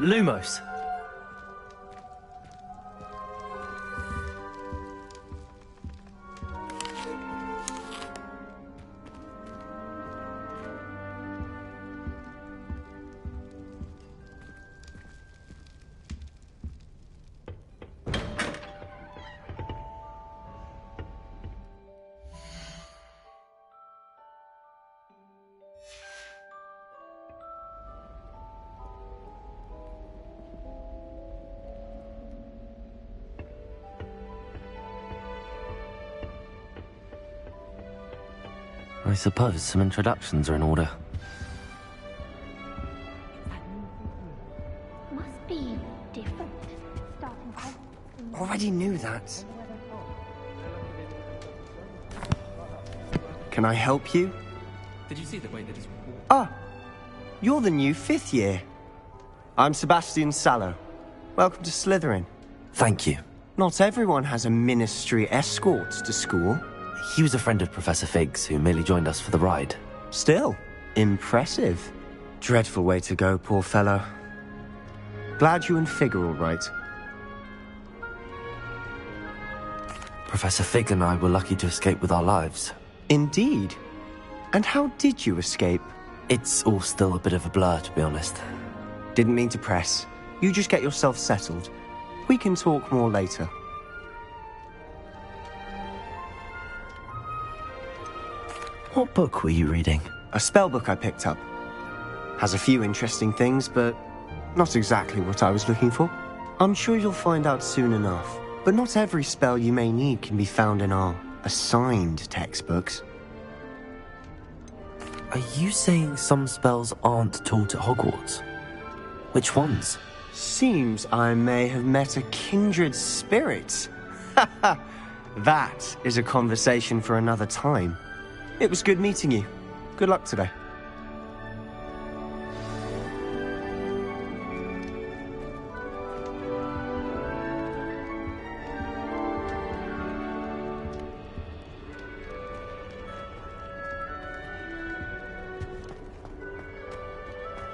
Lumos. I suppose some introductions are in order. Must be different. Starting point. Already knew that. Can I help you? Did you see the way that he's walked? Ah, you're the new 5th year. I'm Sebastian Sallow. Welcome to Slytherin. Thank you. Not everyone has a ministry escort to school. He was a friend of Professor Fig's who merely joined us for the ride. Still, impressive. Dreadful way to go, poor fellow. Glad you and Fig are all right. Professor Fig and I were lucky to escape with our lives. Indeed. And how did you escape? It's all still a bit of a blur, to be honest. Didn't mean to press. You just get yourself settled. We can talk more later. What book were you reading? A spellbook I picked up. Has a few interesting things, but not exactly what I was looking for. I'm sure you'll find out soon enough. But not every spell you may need can be found in our assigned textbooks. Are you saying some spells aren't taught at Hogwarts? Which ones? Seems I may have met a kindred spirit. That is a conversation for another time. It was good meeting you. Good luck today.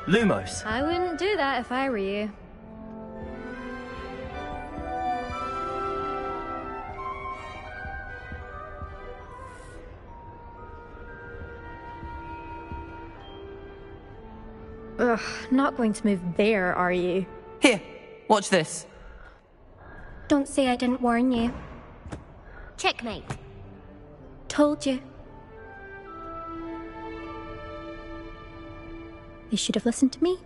Lumos. I wouldn't do that if I were you. Ugh, not going to move there, are you? Here, watch this. Don't say I didn't warn you. Checkmate. Told you. You should have listened to me.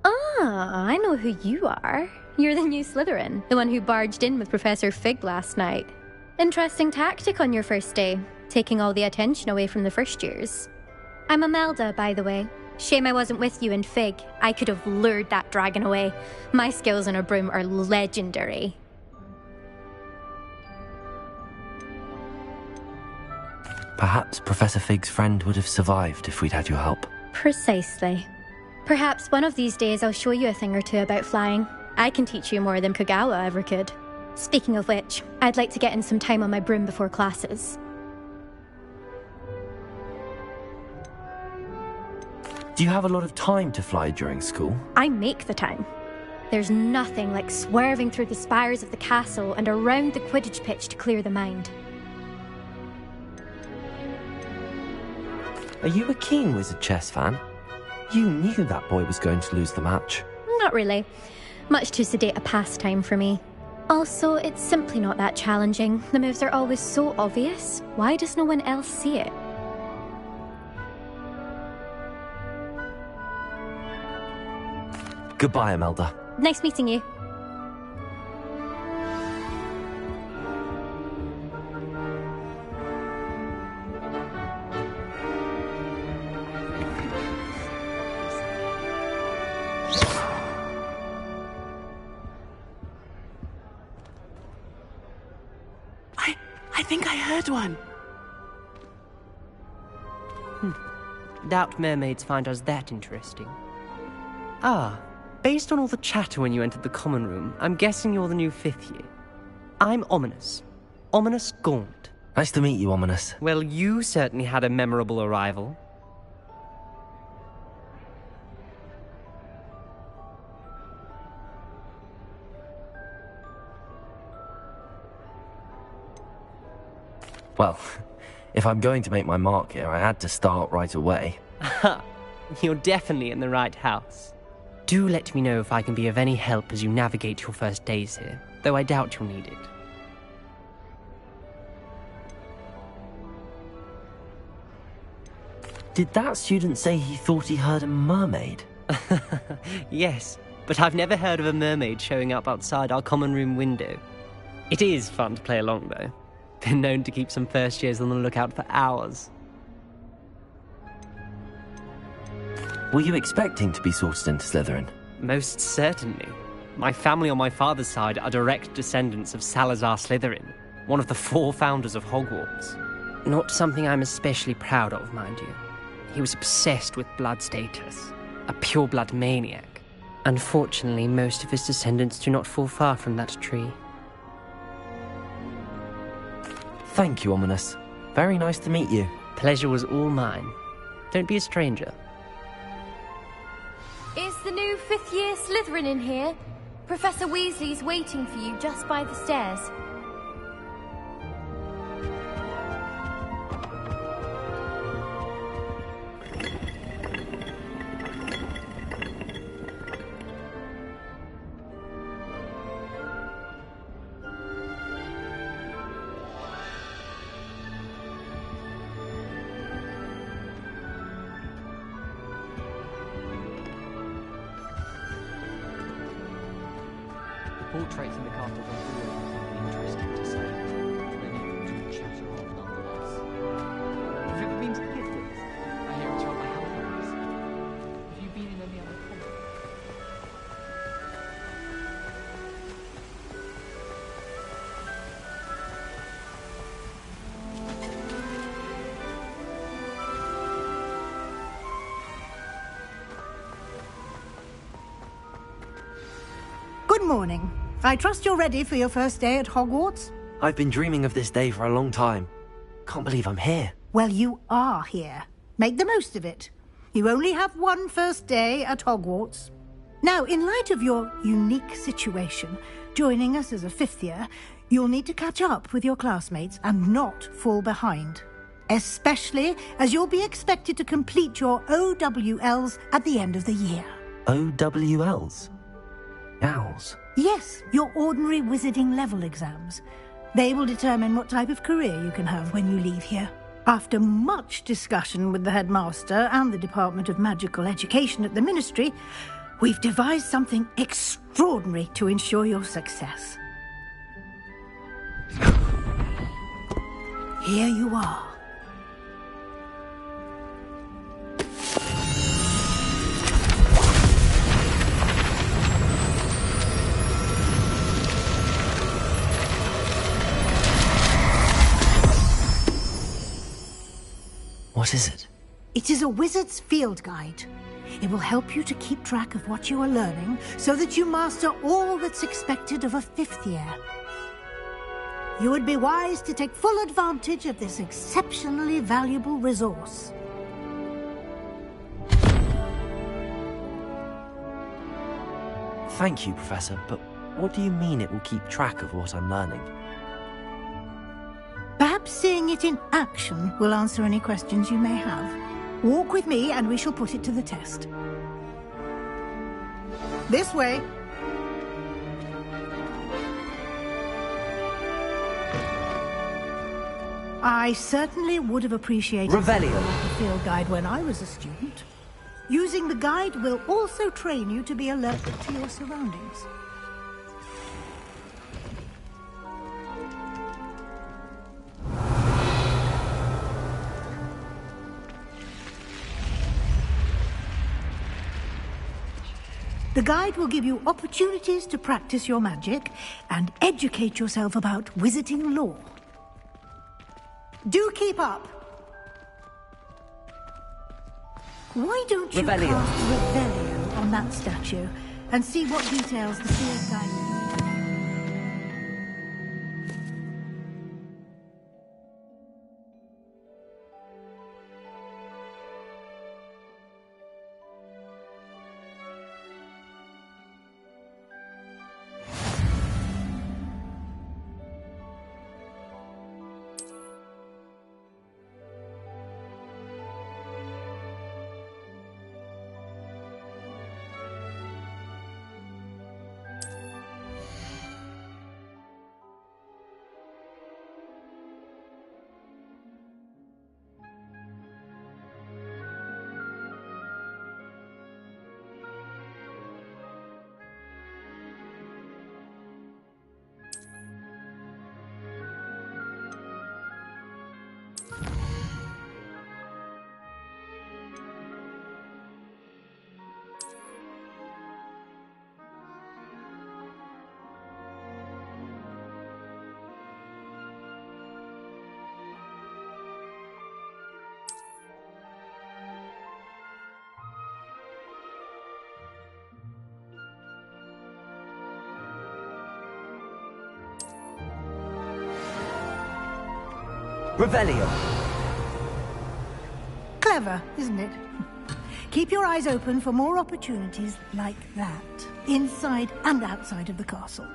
Ah, I know who you are. You're the new Slytherin, the one who barged in with Professor Fig last night. Interesting tactic on your first day, taking all the attention away from the first years. I'm Imelda, by the way. Shame I wasn't with you and Fig. I could have lured that dragon away. My skills on a broom are legendary. Perhaps Professor Fig's friend would have survived if we'd had your help. Precisely. Perhaps one of these days I'll show you a thing or two about flying. I can teach you more than Kogawa ever could. Speaking of which, I'd like to get in some time on my broom before classes. Do you have a lot of time to fly during school? I make the time. There's nothing like swerving through the spires of the castle and around the Quidditch pitch to clear the mind. Are you a keen Wizard chess fan? You knew that boy was going to lose the match. Not really. Much too sedate a pastime for me. Also, it's simply not that challenging. The moves are always so obvious. Why does no one else see it? Goodbye, Imelda. Nice meeting you. I think I heard one. Doubt mermaids find us that interesting. Ah, based on all the chatter when you entered the common room, I'm guessing you're the new 5th year. I'm Ominous. Ominous Gaunt. Nice to meet you, Ominous. Well, you certainly had a memorable arrival. Well, if I'm going to make my mark here, I had to start right away. You're definitely in the right house. Do let me know if I can be of any help as you navigate your first days here, though I doubt you'll need it. Did that student say he thought he heard a mermaid? Yes, but I've never heard of a mermaid showing up outside our common room window. It is fun to play along, though. Been known to keep some first years on the lookout for hours. Were you expecting to be sorted into Slytherin? Most certainly. My family on my father's side are direct descendants of Salazar Slytherin, one of the 4 founders of Hogwarts. Not something I'm especially proud of, mind you. He was obsessed with blood status, a pure-blood maniac. Unfortunately, most of his descendants do not fall far from that tree. Thank you, Ominous. Very nice to meet you. Pleasure was all mine. Don't be a stranger. Is the new 5th year Slytherin in here? Professor Weasley's waiting for you just by the stairs. Portraits in the castle are really interesting to say. Many of them do chatter on nonetheless. Have you ever been to the Gifted? I hear it's run by Hogwarts. Have you been in any other college? Good morning. I trust you're ready for your first day at Hogwarts? I've been dreaming of this day for a long time. Can't believe I'm here. Well, you are here. Make the most of it. You only have one first day at Hogwarts. Now, in light of your unique situation, joining us as a 5th year, you'll need to catch up with your classmates and not fall behind. Especially as you'll be expected to complete your OWLs at the end of the year. OWLs? Owls? Yes, your ordinary wizarding level exams. They will determine what type of career you can have when you leave here. After much discussion with the headmaster and the Department of Magical Education at the Ministry, we've devised something extraordinary to ensure your success. Here you are. What is it? It is a wizard's field guide. It will help you to keep track of what you are learning so that you master all that's expected of a 5th year. You would be wise to take full advantage of this exceptionally valuable resource. Thank you, Professor, but what do you mean it will keep track of what I'm learning? Perhaps seeing it in action will answer any questions you may have. Walk with me and we shall put it to the test. This way. I certainly would have appreciated Revelio. a field guide when I was a student. Using the guide will also train you to be alert to your surroundings. The guide will give you opportunities to practice your magic and educate yourself about wizarding lore. Do keep up! Why don't you Revelio. cast Revelio on that statue and see what details the field guide gives? Revelio. Clever, isn't it? Keep your eyes open for more opportunities like that, inside and outside of the castle.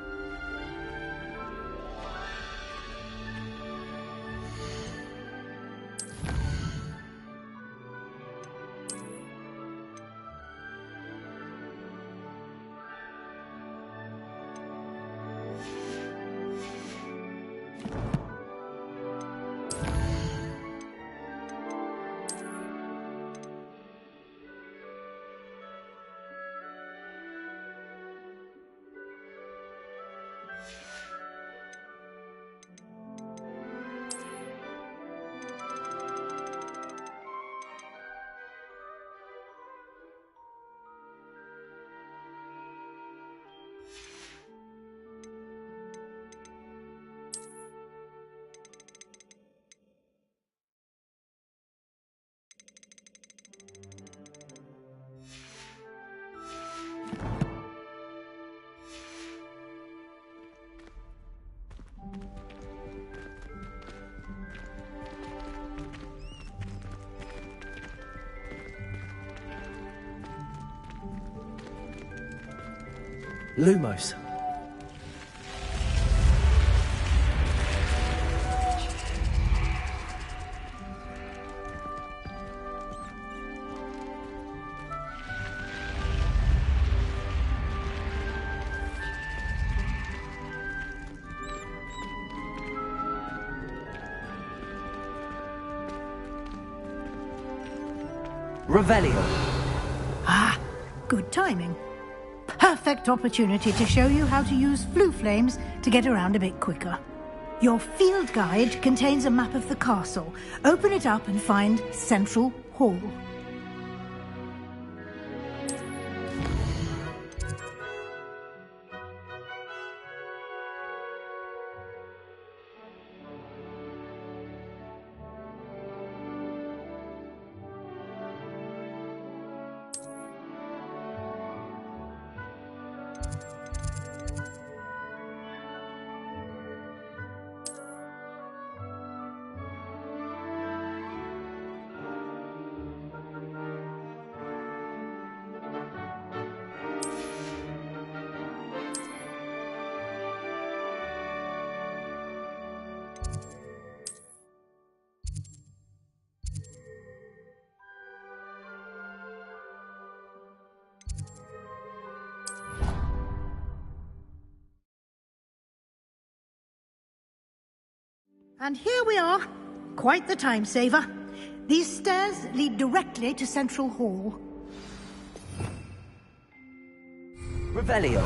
Lumos. Revelio. Ah, good timing. Perfect opportunity to show you how to use flue flames to get around a bit quicker. Your field guide contains a map of the castle. Open it up and find Central Hall. And here we are. Quite the time saver. These stairs lead directly to Central Hall. Revelio.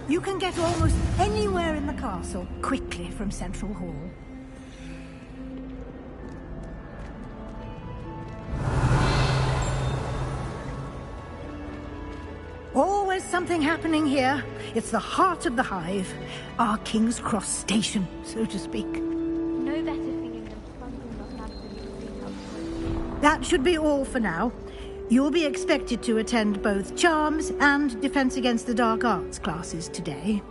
You can get almost anywhere in the castle quickly from Central Hall. Always something happening here. It's the heart of the hive. Our King's Cross station, so to speak. No better thing than funding us absolutely helpful. That should be all for now. You'll be expected to attend both Charms and Defense Against the Dark Arts classes today.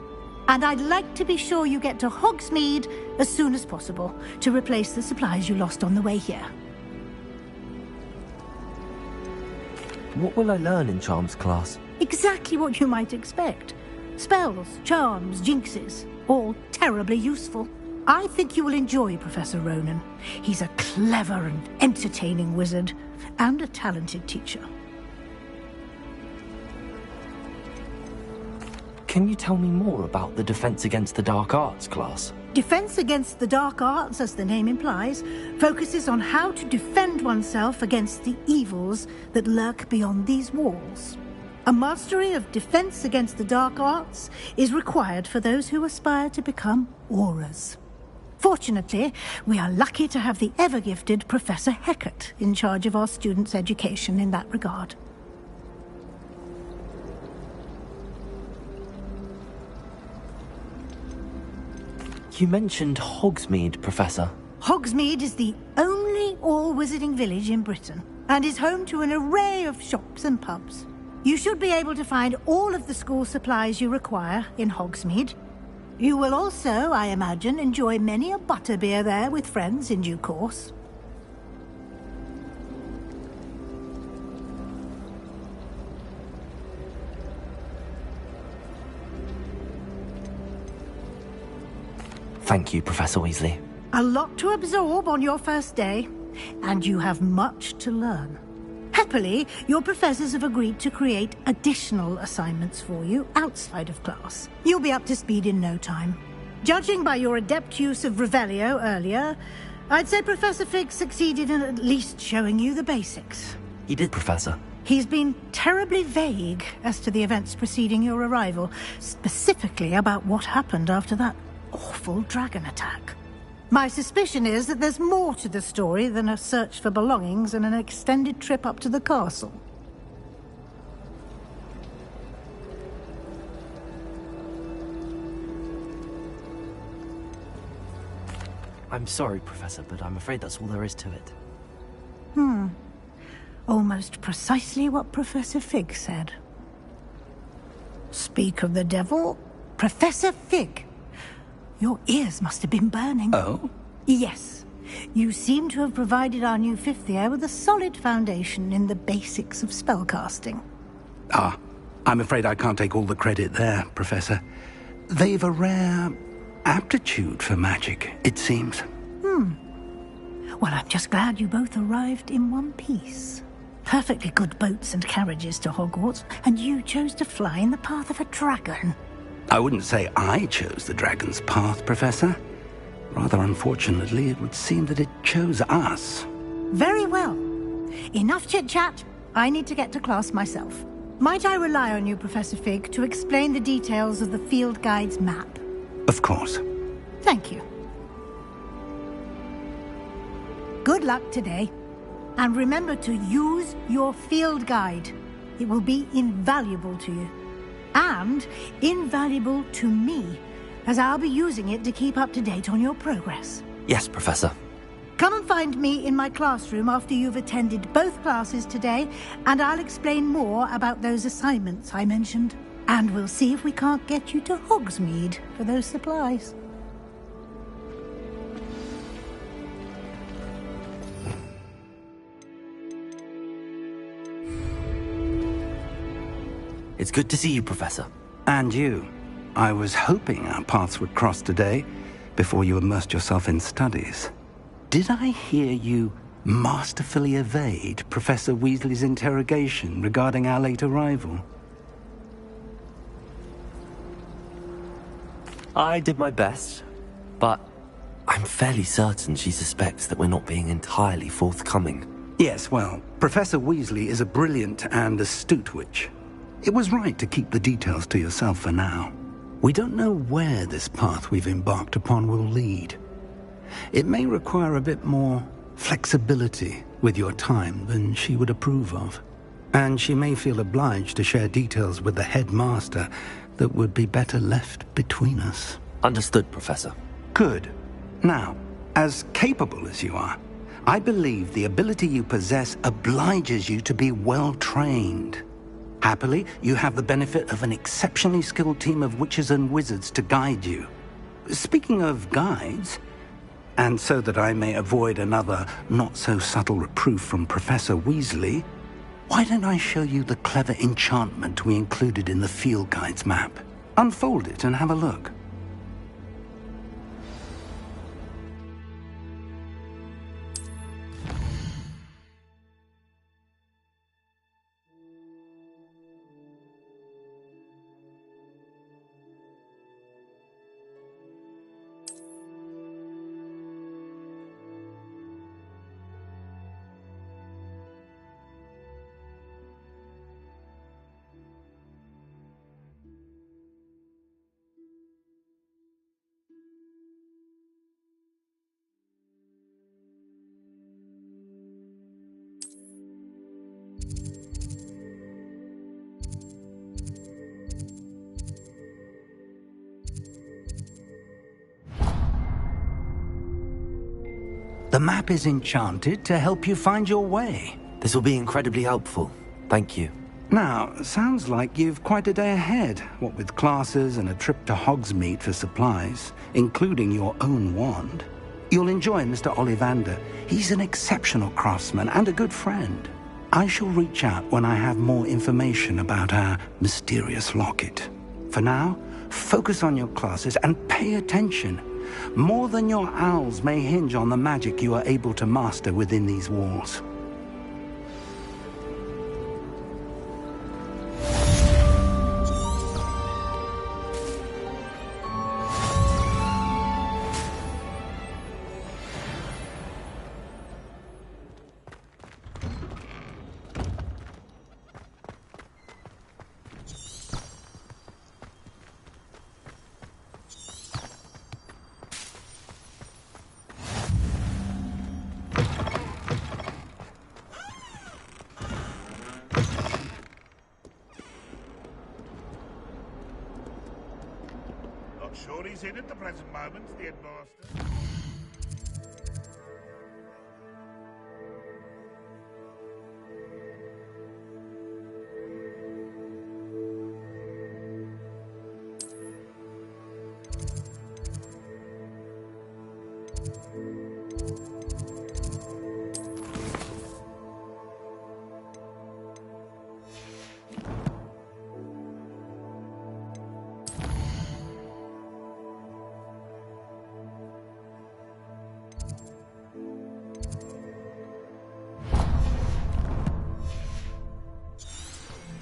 And I'd like to be sure you get to Hogsmeade as soon as possible to replace the supplies you lost on the way here. What will I learn in Charms class? Exactly what you might expect. Spells, charms, jinxes, all terribly useful. I think you will enjoy Professor Ronan. He's a clever and entertaining wizard, and a talented teacher. Can you tell me more about the Defense Against the Dark Arts class? Defense Against the Dark Arts, as the name implies, focuses on how to defend oneself against the evils that lurk beyond these walls. A mastery of Defense Against the Dark Arts is required for those who aspire to become Auras. Fortunately, we are lucky to have the ever-gifted Professor Hecat in charge of our students' education in that regard. You mentioned Hogsmeade, Professor. Hogsmeade is the only all-wizarding village in Britain, and is home to an array of shops and pubs. You should be able to find all of the school supplies you require in Hogsmeade. You will also, I imagine, enjoy many a butterbeer there with friends in due course. Thank you, Professor Weasley. A lot to absorb on your first day, and you have much to learn. Happily, your professors have agreed to create additional assignments for you outside of class. You'll be up to speed in no time. Judging by your adept use of Revelio earlier, I'd say Professor Fig succeeded in at least showing you the basics. He did, Professor. He's been terribly vague as to the events preceding your arrival, specifically about what happened after that awful dragon attack. My suspicion is that there's more to the story than a search for belongings and an extended trip up to the castle. I'm sorry, Professor, but I'm afraid that's all there is to it. Almost precisely what Professor Fig said. Speak of the devil, Professor Fig. Your ears must have been burning. Oh? Yes. You seem to have provided our new fifth year with a solid foundation in the basics of spellcasting. Ah, I'm afraid I can't take all the credit there, Professor. They've a rare aptitude for magic, it seems. Well, I'm just glad you both arrived in one piece. Perfectly good boats and carriages to Hogwarts, and you chose to fly in the path of a dragon. I wouldn't say I chose the dragon's path, Professor. Rather unfortunately, it would seem that it chose us. Very well. Enough chit-chat. I need to get to class myself. Might I rely on you, Professor Fig, to explain the details of the field guide's map? Of course. Thank you. Good luck today. And remember to use your field guide. It will be invaluable to you. And invaluable to me, as I'll be using it to keep up to date on your progress. Yes, Professor. Come and find me in my classroom after you've attended both classes today, and I'll explain more about those assignments I mentioned. And we'll see if we can't get you to Hogsmeade for those supplies. It's good to see you, Professor. And you. I was hoping our paths would cross today, before you immersed yourself in studies. Did I hear you masterfully evade Professor Weasley's interrogation regarding our late arrival? I did my best, but I'm fairly certain she suspects that we're not being entirely forthcoming. Yes, well, Professor Weasley is a brilliant and astute witch. It was right to keep the details to yourself for now. We don't know where this path we've embarked upon will lead. It may require a bit more flexibility with your time than she would approve of. And she may feel obliged to share details with the headmaster that would be better left between us. Understood, Professor. Good. Now, as capable as you are, I believe the ability you possess obliges you to be well trained. Happily, you have the benefit of an exceptionally skilled team of witches and wizards to guide you. Speaking of guides, and so that I may avoid another not-so-subtle reproof from Professor Weasley, why don't I show you the clever enchantment we included in the field guide's map? Unfold it and have a look. The map is enchanted to help you find your way. This will be incredibly helpful. Thank you. Now, sounds like you've quite a day ahead, what with classes and a trip to Hogsmeade for supplies, including your own wand. You'll enjoy Mr. Ollivander. He's an exceptional craftsman and a good friend. I shall reach out when I have more information about our mysterious locket. For now, focus on your classes and pay attention. More than your owls may hinge on the magic you are able to master within these walls. Sure he's in at the present moment, the headmaster.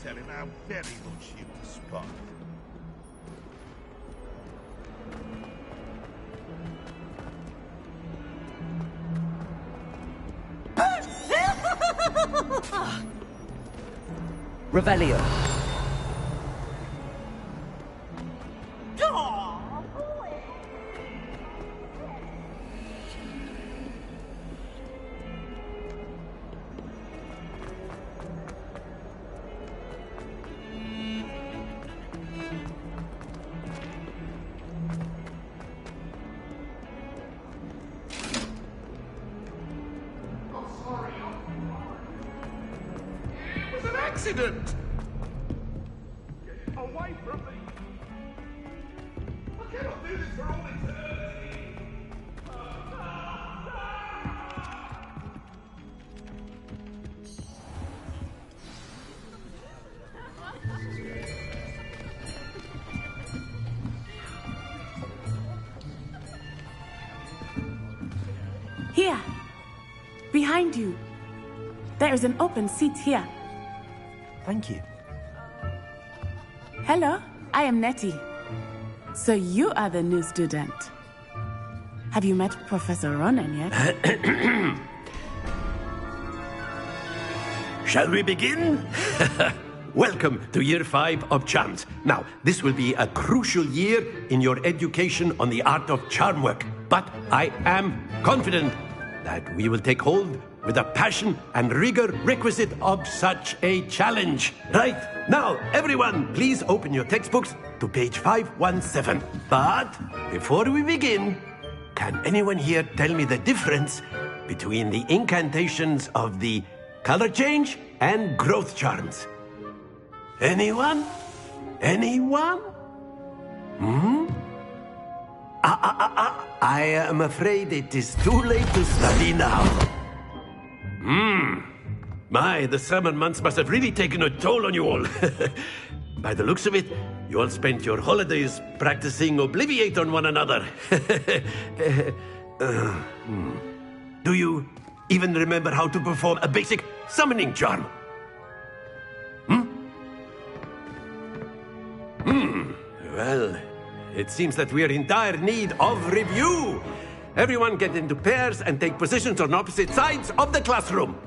Tell him how very much you despise. Revelio. Accident! Get away from me! I cannot do this for all eternity! Here! Behind you! There is an open seat here. Thank you. Hello, I am Nettie. So you are the new student. Have you met Professor Ronan yet? Shall we begin? Welcome to Year 5 of Charms. Now, this will be a crucial year in your education on the art of charm work. But I am confident that we will take hold with the passion and rigor requisite of such a challenge. Right, now, everyone, please open your textbooks to page 517. But before we begin, can anyone here tell me the difference between the incantations of the color change and growth charms? Anyone? Anyone? I am afraid it is too late to study now. My, the summer months must have really taken a toll on you all. By the looks of it, you all spent your holidays practicing Obliviate on one another. Do you even remember how to perform a basic summoning charm? Well, it seems that we are in dire need of review. Everyone get into pairs and take positions on opposite sides of the classroom.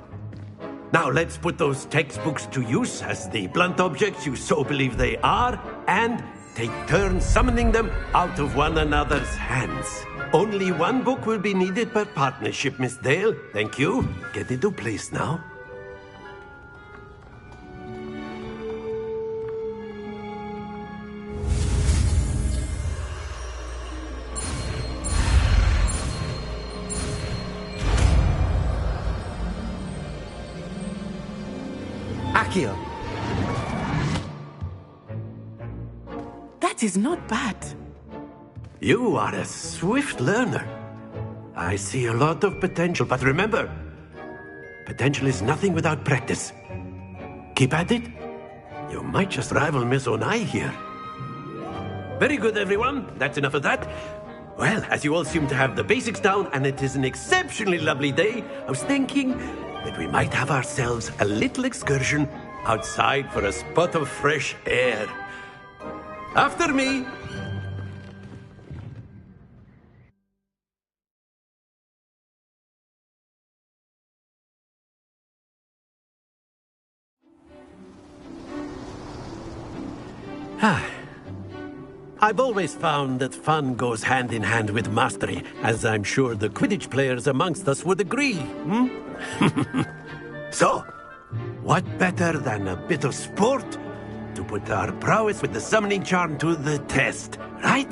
Now let's put those textbooks to use as the blunt objects you so believe they are, and take turns summoning them out of one another's hands. Only one book will be needed per partnership, Miss Dale. Thank you. Get into place now. Accio. That is not bad. You are a swift learner. I see a lot of potential, but remember, potential is nothing without practice. Keep at it. You might just rival Miss Onai here. Very good, everyone. That's enough of that. Well, as you all seem to have the basics down, and it is an exceptionally lovely day, I was thinking that we might have ourselves a little excursion outside for a spot of fresh air. After me. I've always found that fun goes hand in hand with mastery, as I'm sure the Quidditch players amongst us would agree. So, what better than a bit of sport to put our prowess with the summoning charm to the test, right?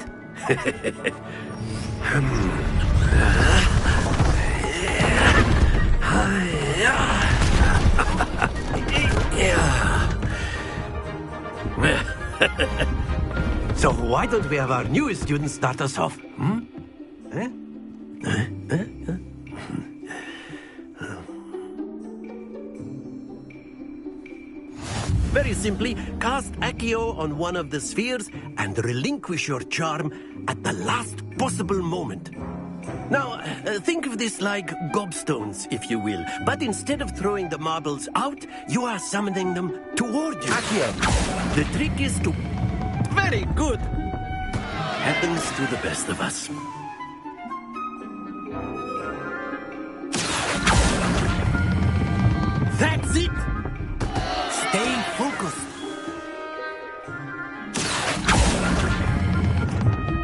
So why don't we have our newest student start us off? Very simply, cast Accio on one of the spheres and relinquish your charm at the last possible moment. Now, think of this like gobstones, if you will. But instead of throwing the marbles out, you are summoning them toward you. Accio. The trick is to... Very good. Happens to the best of us. That's it. Stay focused.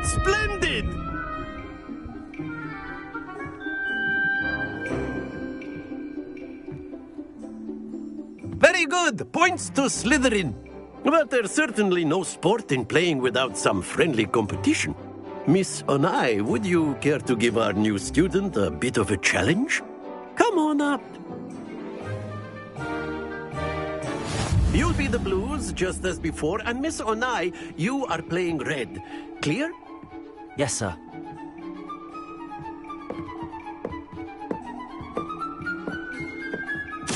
Splendid. Very good. Points to Slytherin. But there's certainly no sport in playing without some friendly competition. Miss Onai, would you care to give our new student a bit of a challenge? Come on up. You'll be the blues, just as before, and Miss Onai, you are playing red. Clear? Yes, sir.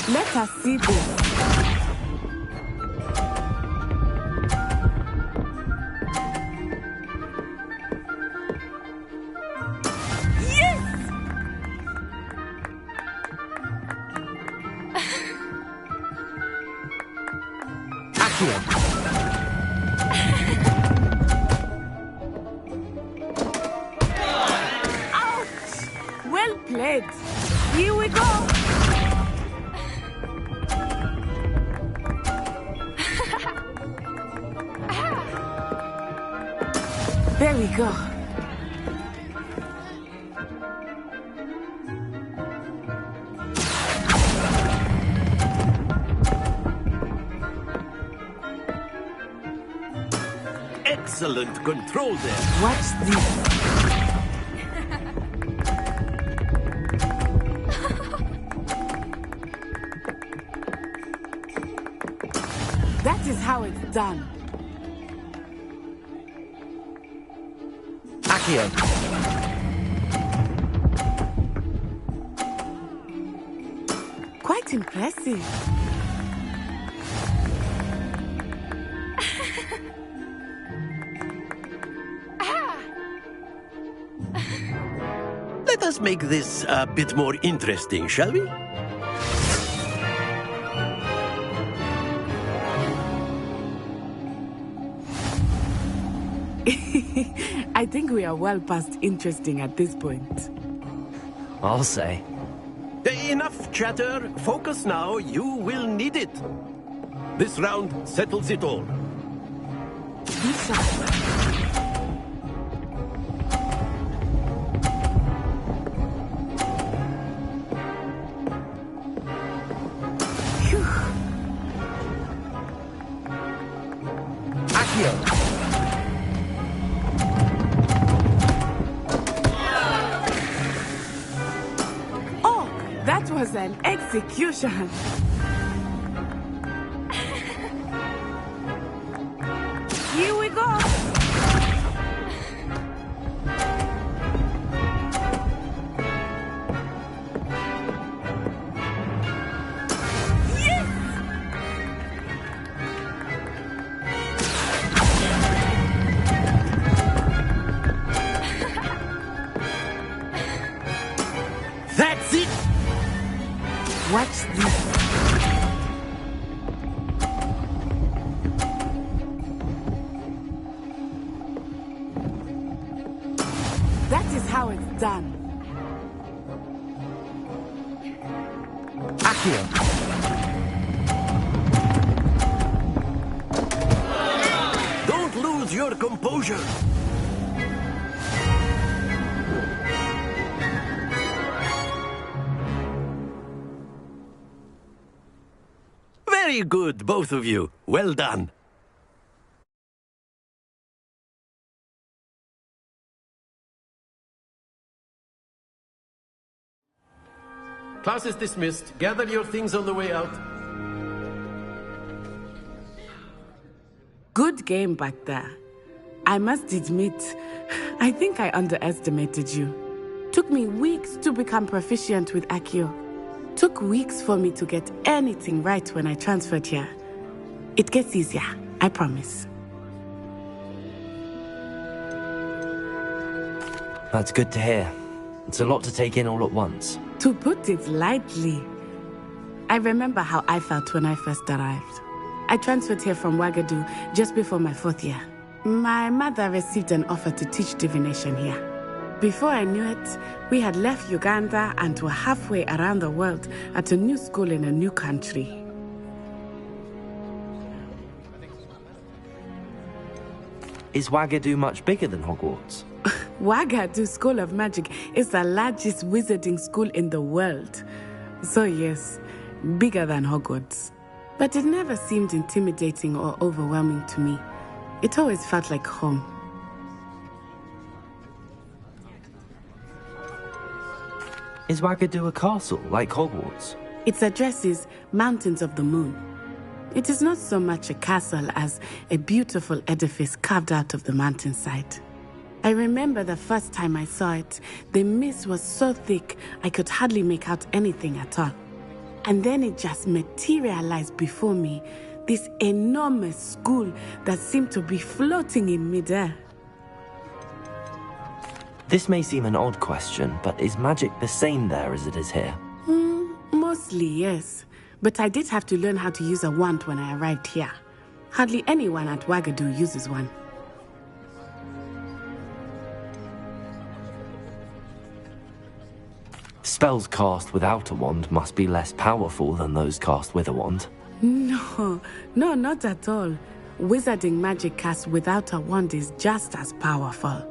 Let us see this. Ouch! Well played. Here we go. There we go. Excellent control there. Watch this. That is how it's done. Accio. Quite impressive. Let us make this a bit more interesting, shall we? I think we are well past interesting at this point. I'll say. Enough chatter. Focus now. You will need it. This round settles it all. Be sharp. Oh, that was an execution. Here we go. how it's done. Accio! Don't lose your composure. Very good, both of you. Well done. Class is dismissed. Gather your things on the way out. Good game back there. I must admit, I think I underestimated you. Took me weeks to become proficient with Accio. Took weeks for me to get anything right when I transferred here. It gets easier, I promise. That's good to hear. It's a lot to take in all at once. To put it lightly, I remember how I felt when I first arrived. I transferred here from Ouagadougou just before my 4th year. My mother received an offer to teach divination here. Before I knew it, we had left Uganda and were halfway around the world at a new school in a new country. Is Ouagadougou much bigger than Hogwarts? Ouagadougou School of Magic is the largest wizarding school in the world. So yes, bigger than Hogwarts. But it never seemed intimidating or overwhelming to me. It always felt like home. Is Ouagadougou a castle, like Hogwarts? Its address is Mountains of the Moon. It is not so much a castle as a beautiful edifice carved out of the mountainside. I remember the first time I saw it, the mist was so thick I could hardly make out anything at all. And then it just materialized before me, this enormous school that seemed to be floating in midair. This may seem an odd question, but is magic the same there as it is here? Mostly, yes. But I did have to learn how to use a wand when I arrived here. Hardly anyone at Ouagadougou uses one. Spells cast without a wand must be less powerful than those cast with a wand. No, not at all. Wizarding magic cast without a wand is just as powerful.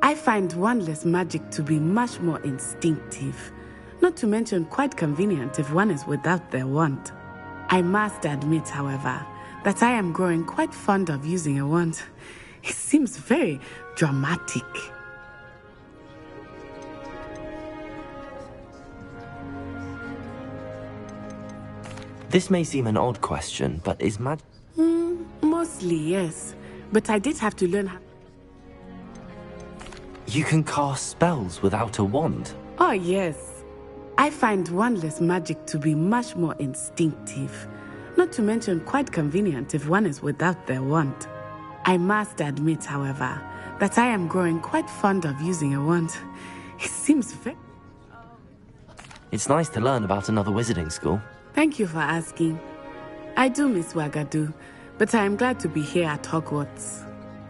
I find wandless magic to be much more instinctive. Not to mention quite convenient if one is without their wand. I must admit, however, that I am growing quite fond of using a wand. It seems very dramatic. This may seem an odd question, but is magic... Mostly, yes. But I did have to learn how... You can cast spells without a wand? Oh, yes. I find wandless magic to be much more instinctive. Not to mention quite convenient if one is without their wand. I must admit, however, that I am growing quite fond of using a wand. It seems very... It's nice to learn about another wizarding school. Thank you for asking. I do miss Ouagadougou, but I am glad to be here at Hogwarts.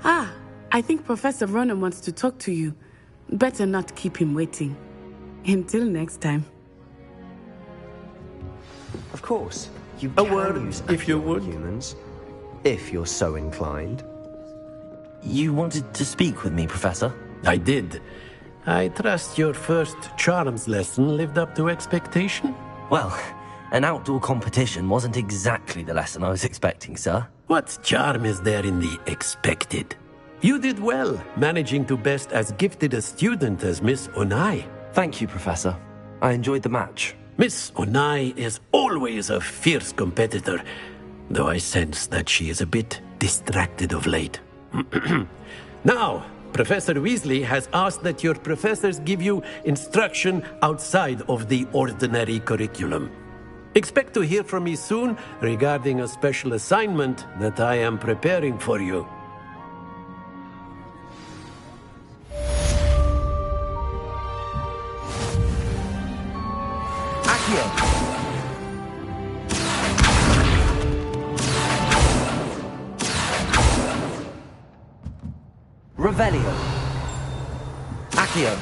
I think Professor Ronan wants to talk to you. Better not keep him waiting. Until next time. Of course, you A can word, use if you would. humans, if you're so inclined. You wanted to speak with me, Professor? I did. I trust your first charms lesson lived up to expectation? Well, an outdoor competition wasn't exactly the lesson I was expecting, sir. What charm is there in the expected? You did well, managing to best as gifted a student as Miss Onai. Thank you, Professor. I enjoyed the match. Miss Onai is always a fierce competitor, though I sense that she is a bit distracted of late. Now, Professor Weasley has asked that your professors give you instruction outside of the ordinary curriculum. Expect to hear from me soon regarding a special assignment that I am preparing for you. Revelio. Accio.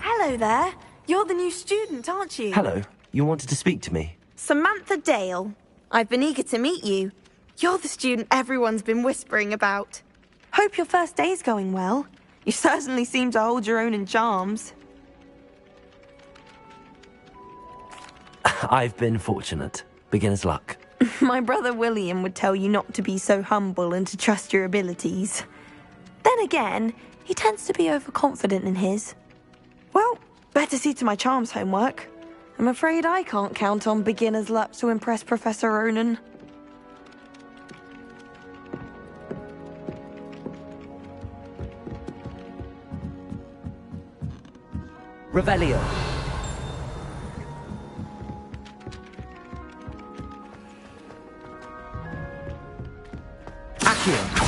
Hello there. You're the new student, aren't you? Hello. You wanted to speak to me? Samantha Dale. I've been eager to meet you. You're the student everyone's been whispering about. Hope your first day's going well. You certainly seem to hold your own in charms. I've been fortunate. Beginner's luck. My brother William would tell you not to be so humble and to trust your abilities. Then again, he tends to be overconfident in his. Well, better see to my charms homework. I'm afraid I can't count on beginner's luck to impress Professor Ronan. Revelio. Accio.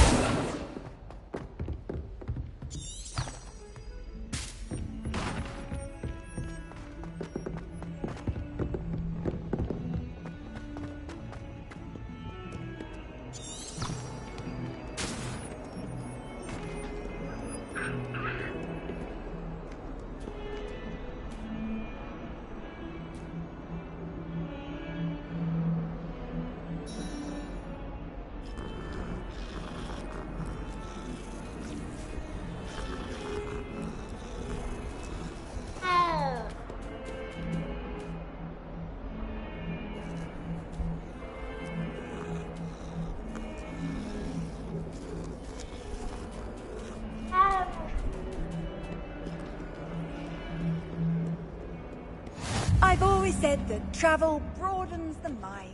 I've always said that travel broadens the mind.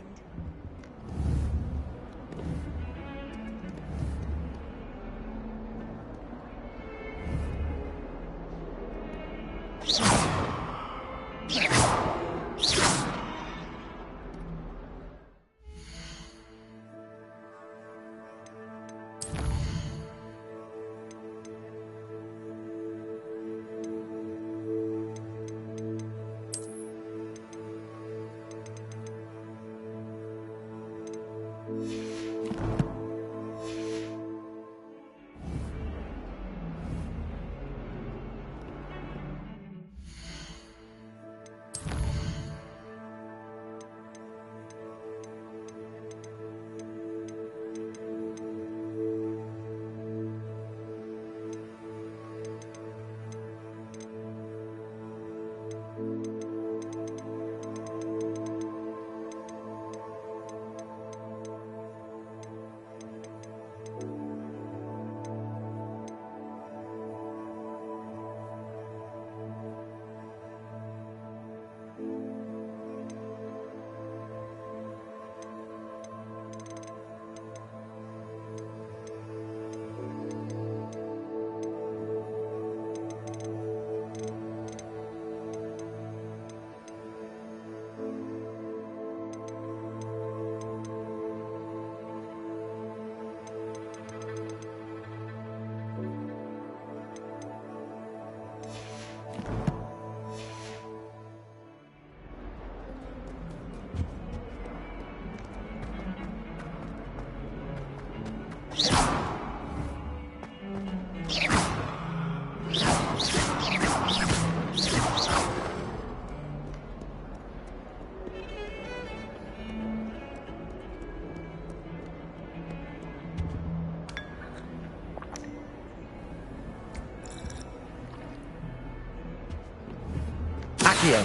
Accio.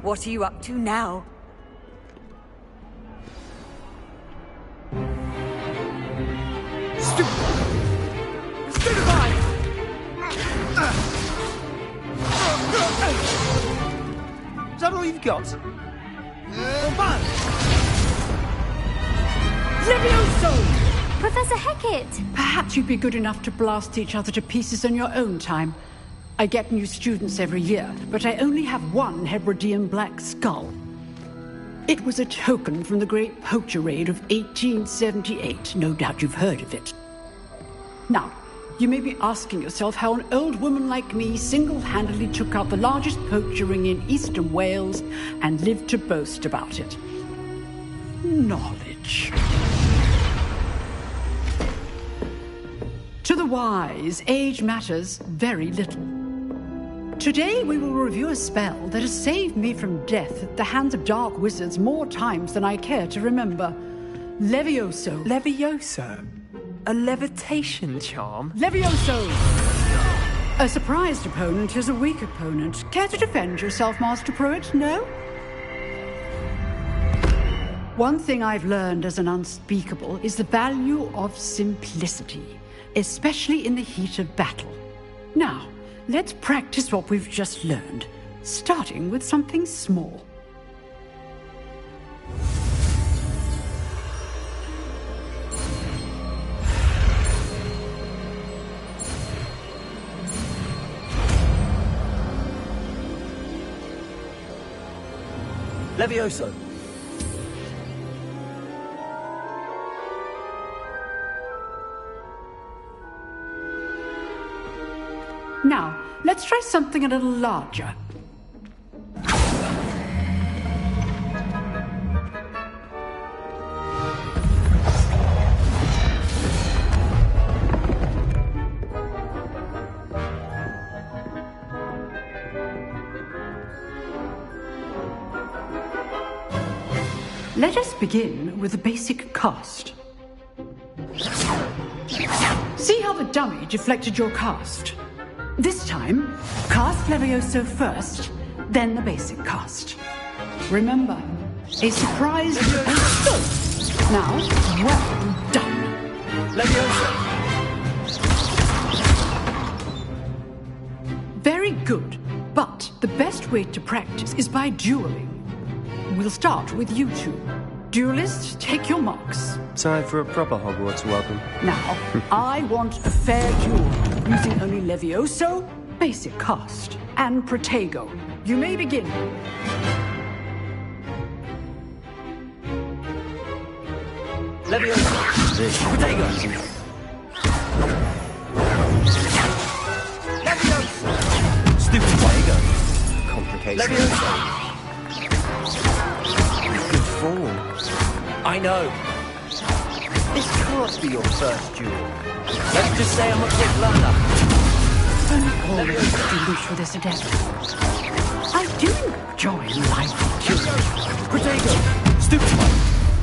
What are you up to now? that all you've got? Levioso! Professor Hecat! Perhaps you'd be good enough to blast each other to pieces in your own time. I get new students every year, but I only have one Hebridean black skull. It was a token from the Great Poacher Raid of 1878. No doubt you've heard of it. Now, you may be asking yourself how an old woman like me single-handedly took out the largest poacher ring in eastern Wales and lived to boast about it. Knowledge. To the wise, age matters very little. Today we will review a spell that has saved me from death at the hands of dark wizards more times than I care to remember. Levioso. Levioso? A levitation charm? Levioso! A surprised opponent is a weak opponent. Care to defend yourself, Master Pruitt? No? One thing I've learned as an unspeakable is the value of simplicity, especially in the heat of battle. Now, let's practice what we've just learned, starting with something small. Levioso. Now, let's try something a little larger. Let us begin with the basic cast. See how the dummy deflected your cast? This time, cast Levioso first, then the basic cast. Remember, a surprise... Now, well done. Levioso. Very good, but the best way to practice is by dueling. We'll start with you two. Duelists, take your marks. Time for a proper Hogwarts welcome. Now, I want a fair duel, using only Levioso, basic cast, and Protego. You may begin. Levioso. Protego. Levioso. Stupid Protego. Complicated. Levioso. Good form. I know. This can't be your first duel. Let's just say I'm a quick learner. Only always distinguished for this adept. I do enjoy life duels. Protego. Stupid one.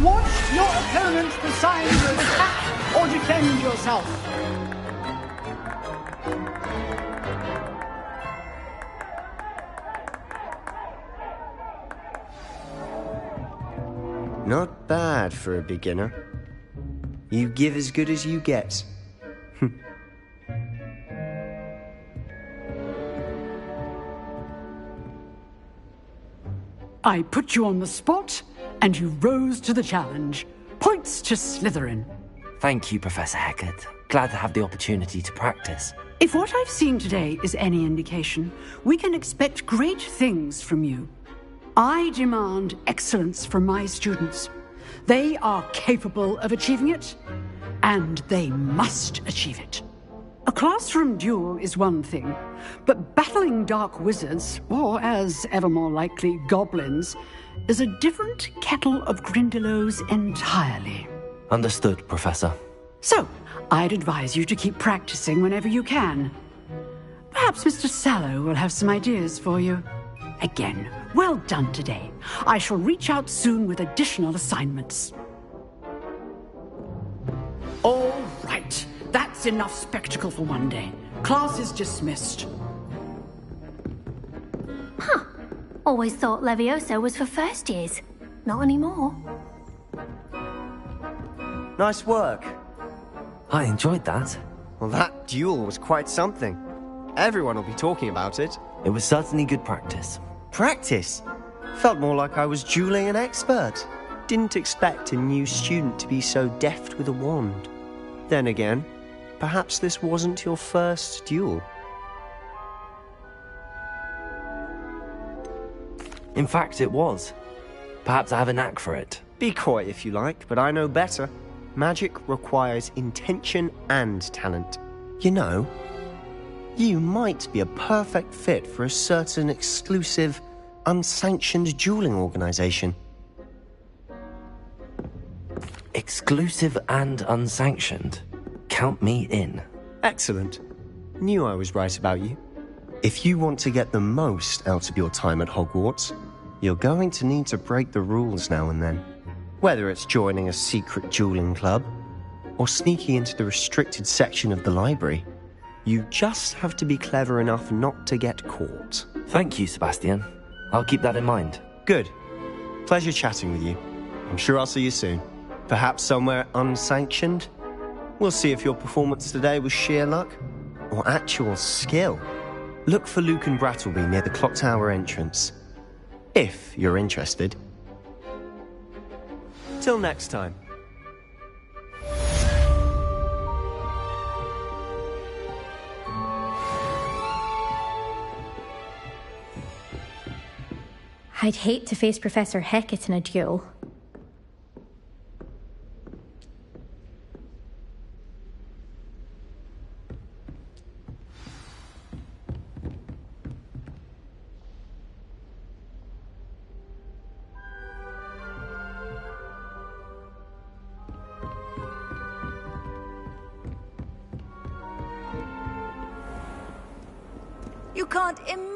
Watch your opponent decide to attack or defend yourself. Not bad for a beginner. You give as good as you get. I put you on the spot, and you rose to the challenge. Points to Slytherin. Thank you, Professor Hecat. Glad to have the opportunity to practice. If what I've seen today is any indication, we can expect great things from you. I demand excellence from my students. They are capable of achieving it, and they must achieve it. A classroom duel is one thing, but battling dark wizards, or as ever more likely, goblins, is a different kettle of Grindylows entirely. Understood, Professor. So, I'd advise you to keep practicing whenever you can. Perhaps Mr. Sallow will have some ideas for you. Again, well done today. I shall reach out soon with additional assignments. All right. That's enough spectacle for one day. Class is dismissed. Huh. Always thought Levioso was for first years. Not anymore. Nice work. I enjoyed that. Well, that duel was quite something. Everyone will be talking about it. It was certainly good practice. Practice? Felt more like I was dueling an expert. Didn't expect a new student to be so deft with a wand. Then again, perhaps this wasn't your first duel. In fact, it was. Perhaps I have a knack for it. Be coy if you like, but I know better. Magic requires intention and talent. You know, you might be a perfect fit for a certain exclusive, unsanctioned dueling organization. Exclusive and unsanctioned? Count me in. Excellent. Knew I was right about you. If you want to get the most out of your time at Hogwarts, you're going to need to break the rules now and then. Whether it's joining a secret dueling club, or sneaking into the restricted section of the library, you just have to be clever enough not to get caught. Thank you, Sebastian. I'll keep that in mind. Good. Pleasure chatting with you. I'm sure I'll see you soon. Perhaps somewhere unsanctioned? We'll see if your performance today was sheer luck or actual skill. Look for Luke and Brattleby near the clock tower entrance. If you're interested. Till next time. I'd hate to face Professor Hecat in a duel. You can't imagine.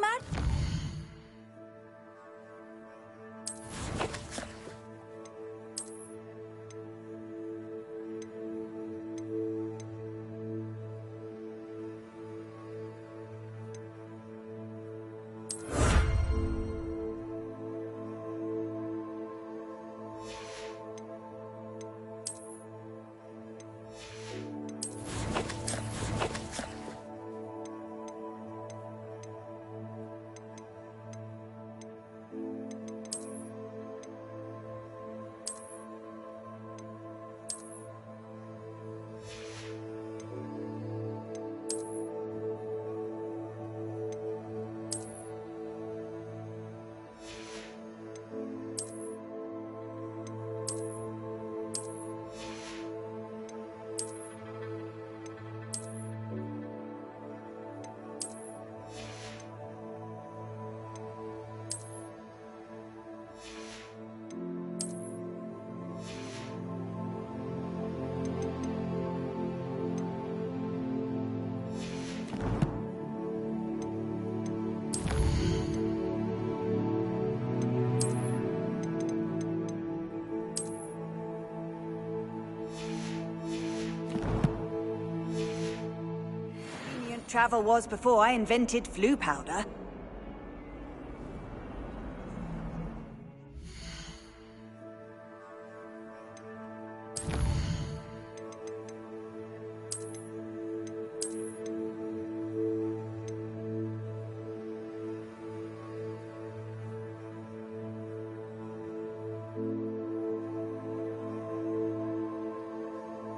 Travel was before I invented flu powder.